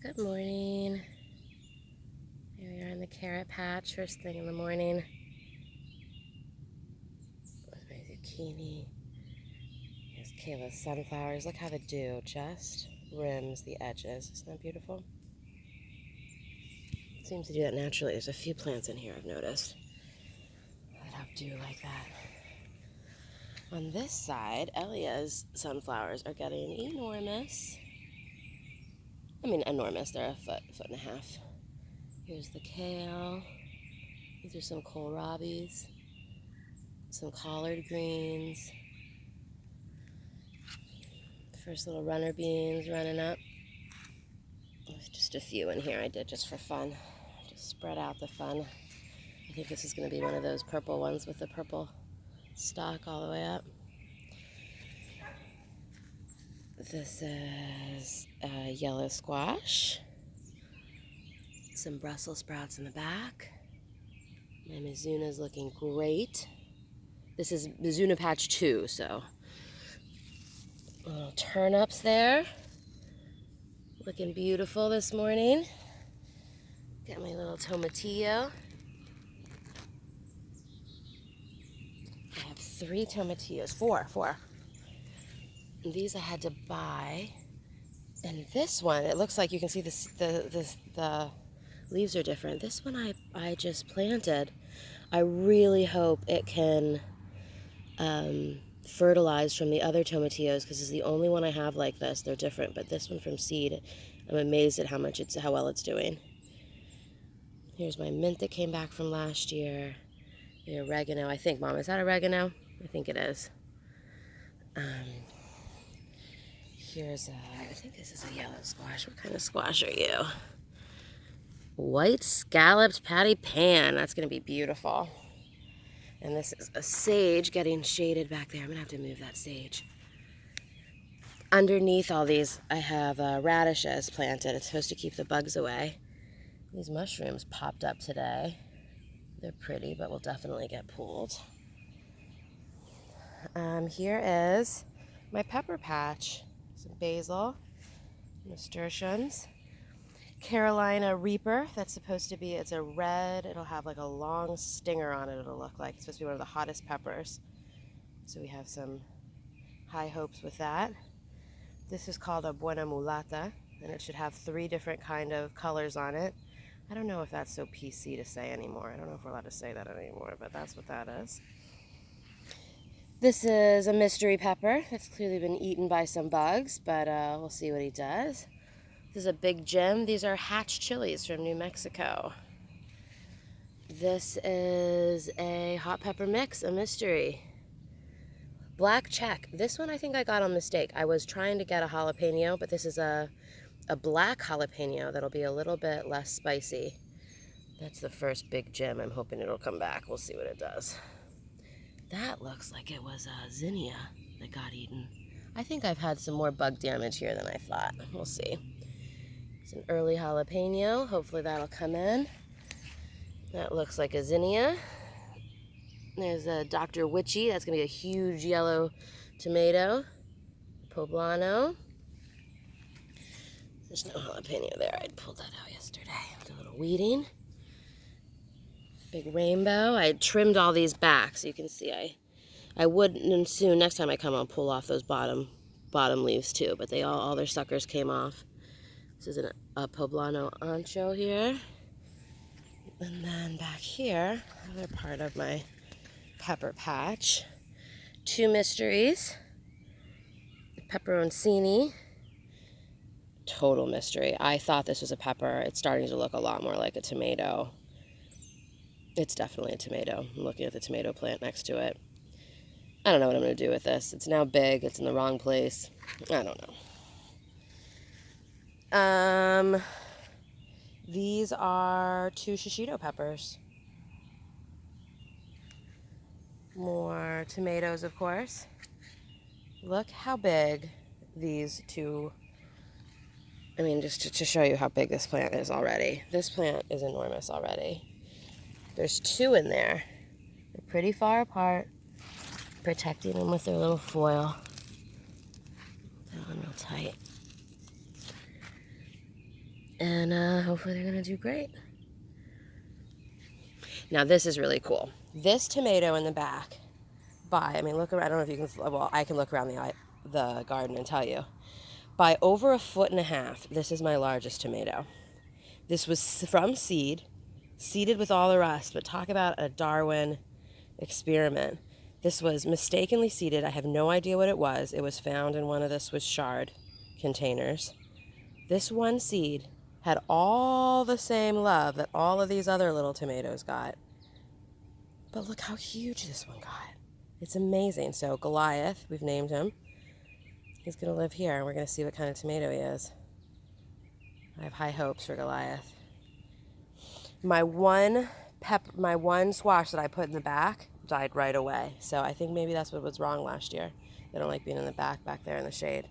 Good morning. Here we are in the carrot patch, first thing in the morning. With my zucchini. Here's Kayla's sunflowers. Look how the dew just rims the edges. Isn't that beautiful? It seems to do that naturally. There's a few plants in here I've noticed that have dew like that. On this side, Elia's sunflowers are getting enormous. I mean, enormous. They're a foot and a half. Here's the kale. These are some kohlrabis, some collard greens. First little runner beans running up. There's just a few in here I did just for fun. Just spread out the fun. I think this is going to be one of those purple ones with the purple stalk all the way up. This is yellow squash. Some Brussels sprouts in the back. My Mizuna's looking great. This is Mizuna Patch 2, so little turnips there. Looking beautiful this morning. Got my little tomatillo. I have 3 tomatillos, four. And these I had to buy. And this one, it looks like you can see the leaves are different. This one I just planted. I really hope it can fertilize from the other tomatillos because it's the only one I have like this. They're different, but this one from seed, I'm amazed at how well it's doing. Here's my mint that came back from last year. The oregano, I think, Mom, is that oregano? I think it is. Here's I think this is a yellow squash. What kind of squash are you? White scalloped patty pan. That's going to be beautiful. And this is a sage getting shaded back there. I'm going to have to move that sage. Underneath all these, I have radishes planted. It's supposed to keep the bugs away. These mushrooms popped up today. They're pretty, but will definitely get pulled. Here is my pepper patch. Some basil, nasturtiums. Carolina Reaper, that's supposed to be, it's a red, it'll have like a long stinger on it, it'll look like. It's supposed to be one of the hottest peppers. So we have some high hopes with that. This is called a Buena Mulata, and it should have 3 different kind of colors on it. I don't know if that's so PC to say anymore. I don't know if we're allowed to say that anymore, but that's what that is. This is a mystery pepper. It's clearly been eaten by some bugs, but we'll see what he does. This is a big gem. These are hatch chilies from New Mexico. This is a hot pepper mix, a mystery. Black check. This one I think I got on mistake. I was trying to get a jalapeno, but this is a black jalapeno that'll be a little bit less spicy. That's the first big gem. I'm hoping it'll come back. We'll see what it does. That looks like it was a zinnia that got eaten. I think I've had some more bug damage here than I thought. We'll see. It's an early jalapeno. Hopefully that'll come in. That looks like a zinnia. There's a Dr. Witchy. That's going to be a huge yellow tomato. Poblano. There's no jalapeno there. I pulled that out yesterday. Did a little weeding. Big rainbow. I trimmed all these back so you can see I would, and soon next time I come I'll pull off those bottom leaves too, but they all their suckers came off. This is a Poblano ancho here. And then back here, another part of my pepper patch. 2 mysteries. Peperoncini. Total mystery. I thought this was a pepper. It's starting to look a lot more like a tomato. It's definitely a tomato. I'm looking at the tomato plant next to it. I don't know what I'm going to do with this. It's now big. It's in the wrong place. I don't know. These are 2 shishito peppers. More tomatoes, of course. Look how big these 2, I mean, just to show you how big this plant is already. This plant is enormous already. There's 2 in there. They're pretty far apart. Protecting them with their little foil. They're on real tight. And hopefully they're going to do great. Now this is really cool. This tomato in the back, I mean, look around. I don't know if you can, well, I can look around the garden and tell you. By over 1.5 feet, this is my largest tomato. This was from seed, seeded with all the rest, but talk about a Darwin experiment. This was mistakenly seeded. I have no idea what it was. It was found in one of the Swiss chard containers. This one seed had all the same love that all of these other little tomatoes got. But look how huge this one got. It's amazing. So Goliath, we've named him. He's going to live here, and we're going to see what kind of tomato he is. I have high hopes for Goliath. My one squash that I put in the back died right away. So I think maybe that's what was wrong last year. They don't like being in the back there in the shade.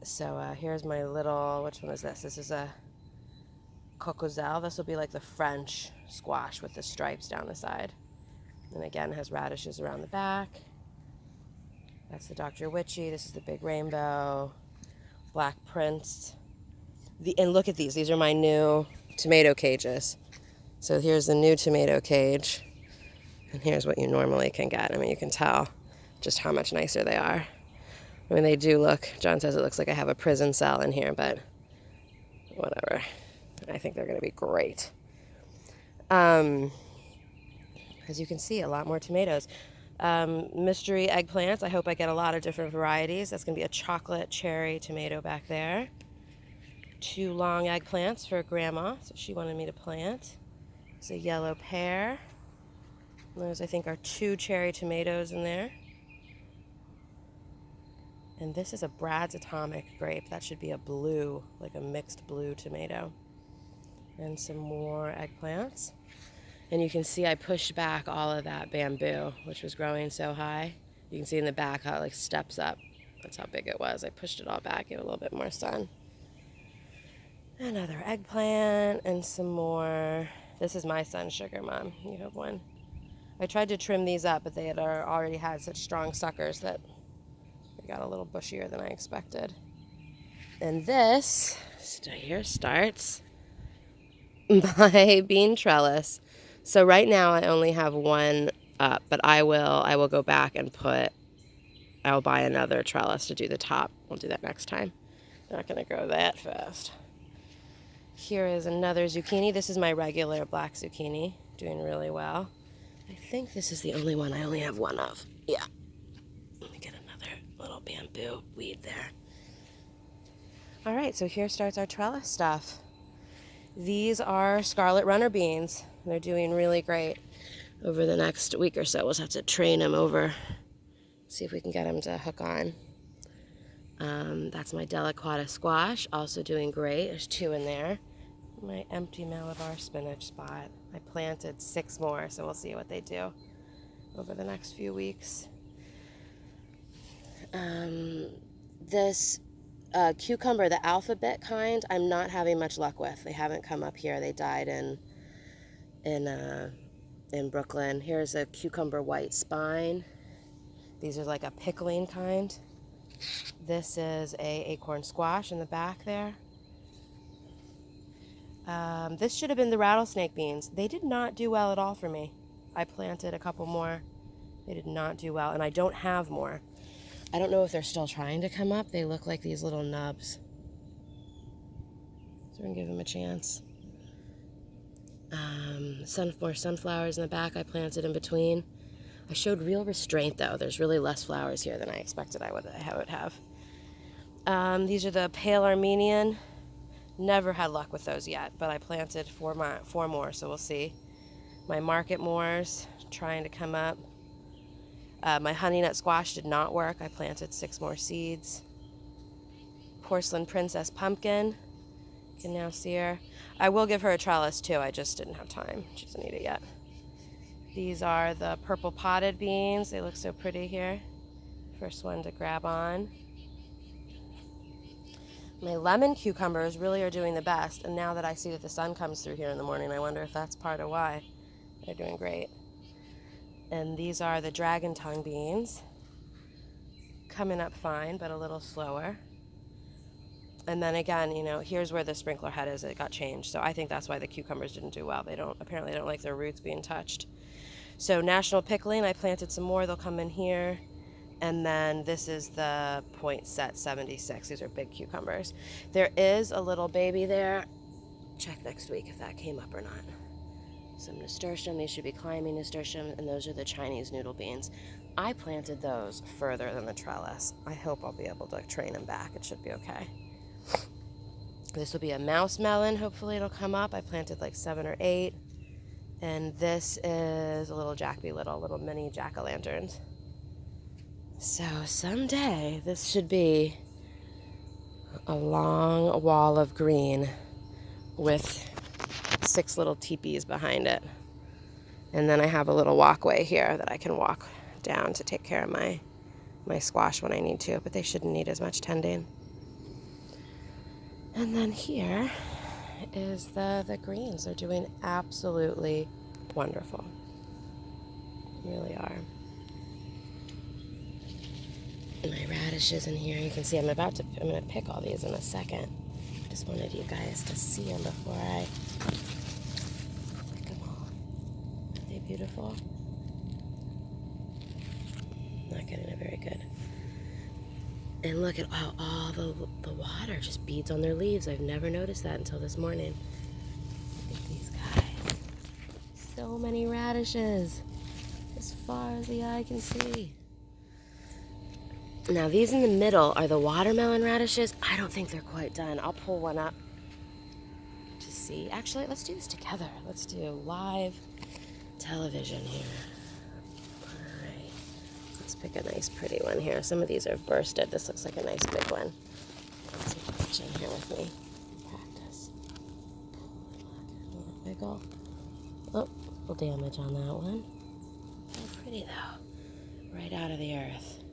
So here's my little, which one is this? This is a Cocozelle. This will be like the French squash with the stripes down the side. And again, it has radishes around the back. That's the Dr. Witchy. This is the Big Rainbow, Black Prince. And look at these. These are my new tomato cages. So here's the new tomato cage. And here's what you normally can get. I mean, you can tell just how much nicer they are. I mean, they do look, John says it looks like I have a prison cell in here, but whatever. I think they're going to be great. As you can see, a lot more tomatoes. Mystery eggplants. I hope I get a lot of different varieties. That's going to be a chocolate cherry tomato back there. 2 long eggplants for Grandma, so she wanted me to plant. There's a yellow pear. And those, I think, are 2 cherry tomatoes in there. And this is a Brad's Atomic grape. That should be a blue, like a mixed blue tomato. And some more eggplants. And you can see I pushed back all of that bamboo, which was growing so high. You can see in the back how it like steps up. That's how big it was. I pushed it all back, give it a little bit more sun. Another eggplant and some more. This is my Sun Sugar, Mom. You have one. I tried to trim these up, but they had already had such strong suckers that they got a little bushier than I expected. And this here starts my bean trellis. So right now I only have one up, but I will go back and I'll buy another trellis to do the top. We'll do that next time. Not going to grow that fast. Here is another zucchini. This is my regular black zucchini, doing really well. I think this is the only one I only have one of. Yeah. Let me get another little bamboo weed there. All right, so here starts our trellis stuff. These are Scarlet Runner beans. They're doing really great. Over the next week or so, we'll have to train them over, see if we can get them to hook on. That's my Deliquata squash, also doing great. There's 2 in there. My empty Malabar spinach spot. I planted 6 more, so we'll see what they do over the next few weeks. This cucumber, the alphabet kind, I'm not having much luck with. They haven't come up here. They died in Brooklyn. Here's a cucumber white spine. These are like a pickling kind. This is a acorn squash in the back there. This should have been the rattlesnake beans. They did not do well at all for me. I planted a couple more. They did not do well, and I don't have more. I don't know if they're still trying to come up. They look like these little nubs. So we're going to give them a chance. More sunflowers in the back I planted in between. I showed real restraint, though. There's really less flowers here than I expected I would have. These are the pale Armenian. Never had luck with those yet, but I planted 4 more, so we'll see. My market moors trying to come up. My honey nut squash did not work. I planted 6 more seeds. Porcelain Princess pumpkin. You can now see her. I will give her a trellis too. I just didn't have time. She doesn't need it yet. These are the purple potted beans. They look so pretty here. First one to grab on. My lemon cucumbers really are doing the best. And now that I see that the sun comes through here in the morning, I wonder if that's part of why. They're doing great. And these are the dragon tongue beans. Coming up fine, but a little slower. And then again, you know, here's where the sprinkler head is. It got changed. So I think that's why the cucumbers didn't do well. Apparently they don't like their roots being touched. So National Pickling, I planted some more. They'll come in here. And then this is the Poinsett 76. These are big cucumbers. There is a little baby there. Check next week if that came up or not. Some nasturtium. These should be climbing nasturtium. And those are the Chinese noodle beans. I planted those further than the trellis. I hope I'll be able to train them back. It should be okay. This will be a mouse melon. Hopefully it'll come up. I planted like 7 or 8. And this is a little little mini jack-o'-lanterns. So someday this should be a long wall of green with 6 little teepees behind it. And then I have a little walkway here that I can walk down to take care of my squash when I need to, but they shouldn't need as much tending. And then here is the greens. They're doing absolutely wonderful. They really are. My radishes in here. You can see I'm going to pick all these in a second. I just wanted you guys to see them before I pick them all. Are they beautiful? Not getting it very good. And look at how all the water just beads on their leaves. I've never noticed that until this morning. Look at these guys. So many radishes. As far as the eye can see. Now these in the middle are the watermelon radishes. I don't think they're quite done. I'll pull one up to see. Actually, let's do this together. Let's do live television here. Pick a nice pretty one here. Some of these are bursted. This looks like a nice big one. Let's see if it's in here with me. Practice. Wiggle. Oh, a little damage on that one. Oh, pretty though. Right out of the earth.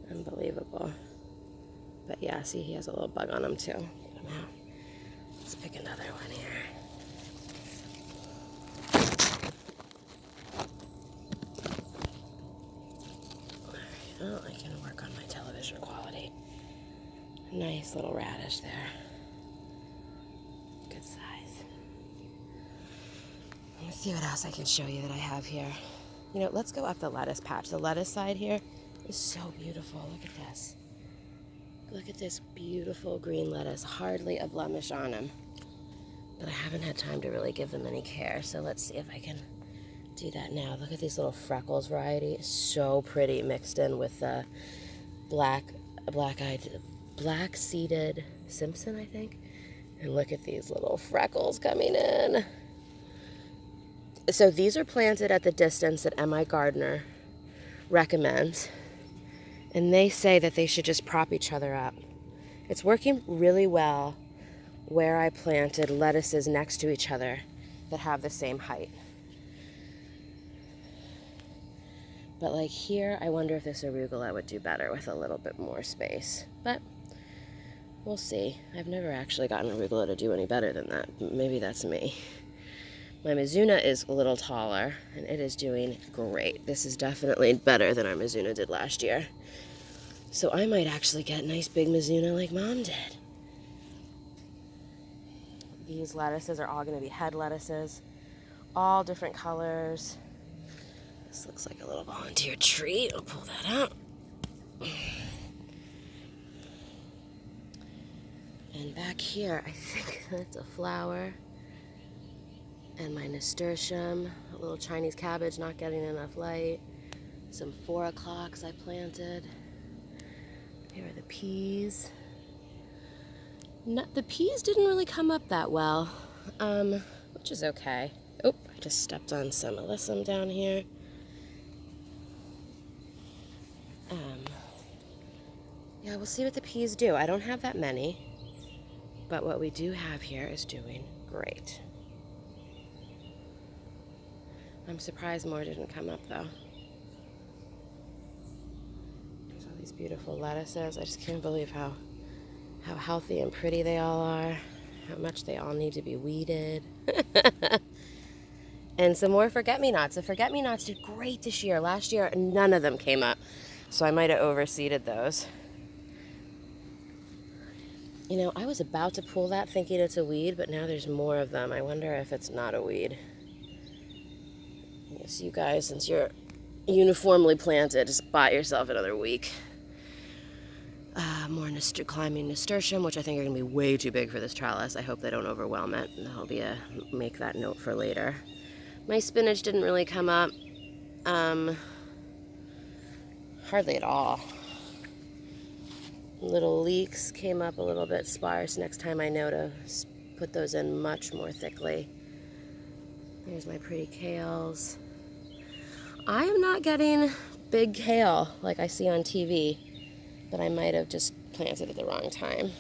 Unbelievable. But yeah, see, he has a little bug on him too. Get him out. Let's pick another one here. Oh, I can work on my television quality. Nice little radish there. Good size. Let's see what else I can show you that I have here. You know, let's go up the lettuce patch. The lettuce side here is so beautiful. Look at this. Look at this beautiful green lettuce. Hardly a blemish on them. But I haven't had time to really give them any care. So let's see if I can do that now. Look at these little freckles variety. So pretty, mixed in with the black-seeded Simpson, I think. And look at these little freckles coming in. So these are planted at the distance that M.I. Gardner recommends. And they say that they should just prop each other up. It's working really well where I planted lettuces next to each other that have the same height. But like here, I wonder if this arugula would do better with a little bit more space. But we'll see. I've never actually gotten arugula to do any better than that. Maybe that's me. My Mizuna is a little taller, and it is doing great. This is definitely better than our Mizuna did last year. So I might actually get nice big Mizuna like Mom did. These lettuces are all going to be head lettuces. All different colors. This looks like a little volunteer tree. I'll pull that out. And back here, I think that's a flower. And my nasturtium, a little Chinese cabbage not getting enough light. Some 4 o'clocks I planted. Here are the peas. The peas didn't really come up that well, which is okay. Oh, I just stepped on some alyssum down here. Yeah, we'll see what the peas do. I don't have that many, but what we do have here is doing great. I'm surprised more didn't come up though. There's all these beautiful lettuces. I just can't believe how healthy and pretty they all are, how much they all need to be weeded. And some more forget-me-nots. The forget-me-nots did great this year. Last year, none of them came up, so I might have overseeded those. You know, I was about to pull that thinking it's a weed, but now there's more of them. I wonder if it's not a weed. Yes, you guys, since you're uniformly planted, just buy yourself another week. More climbing nasturtium, which I think are going to be way too big for this trellis. I hope they don't overwhelm it. That'll be make that note for later. My spinach didn't really come up. Hardly at all. Little leeks came up a little bit sparse. Next time I know to put those in much more thickly. There's my pretty kales. I am not getting big kale like I see on TV, but I might have just planted at the wrong time.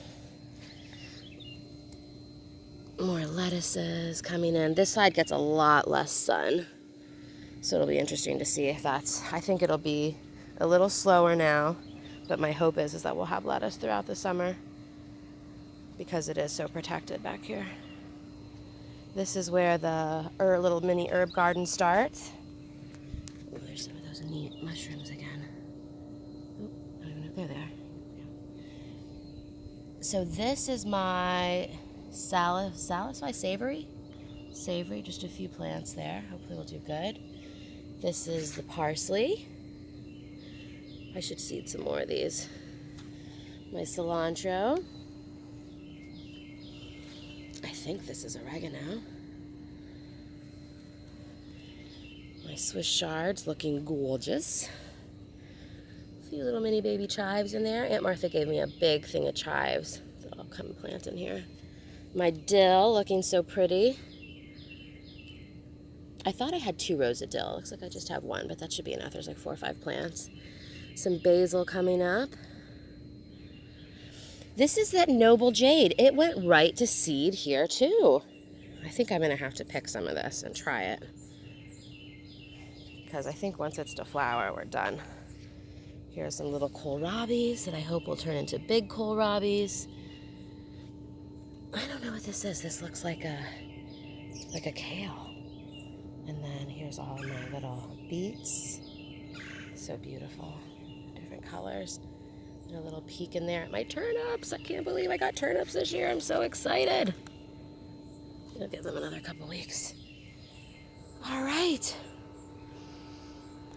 More lettuces coming in. This side gets a lot less sun, so it'll be interesting to see if that's, I think it'll be a little slower now, but my hope is that we'll have lettuce throughout the summer because it is so protected back here. This is where the little mini herb garden starts. Oh, there's some of those neat mushrooms again. Oh, I don't even know if they're there. Yeah. So this is my salicylate savory, just a few plants there. Hopefully we'll do good. This is the parsley. I should seed some more of these. My cilantro. I think this is oregano. My Swiss chards looking gorgeous. A few little mini baby chives in there. Aunt Martha gave me a big thing of chives, so I'll come plant in here. My dill looking so pretty. I thought I had 2 rows of dill. Looks like I just have 1, but that should be enough. There's like 4 or 5 plants. Some basil coming up. This is that noble jade. It went right to seed here too. I think I'm gonna have to pick some of this and try it, because I think once it's to flower, we're done. Here are some little kohlrabis that I hope will turn into big kohlrabis. I don't know what this is. This looks like a kale. And then here's all of my little beets. So beautiful. Different colors. And a little peek in there at my turnips. I can't believe I got turnips this year. I'm so excited. I'll give them another couple weeks. All right.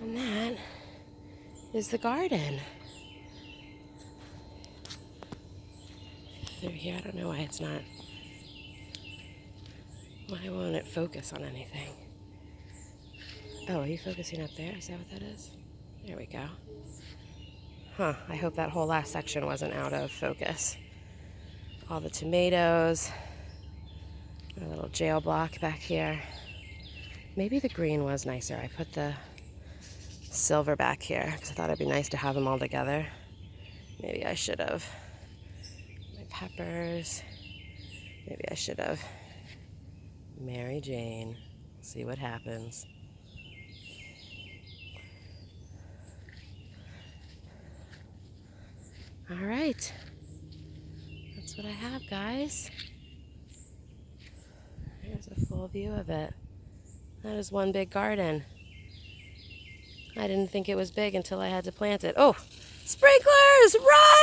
And that is the garden. Through here, I don't know why it's not. Why won't it focus on anything? Oh, are you focusing up there? Is that what that is? There we go. Huh, I hope that whole last section wasn't out of focus. All the tomatoes. A little jail block back here. Maybe the green was nicer. I put the silver back here because I thought it'd be nice to have them all together. Maybe I should have. My peppers. Maybe I should have. Mary Jane. See what happens. All right. That's what I have, guys. Here's a full view of it. That is one big garden. I didn't think it was big until I had to plant it. Oh, sprinklers, run!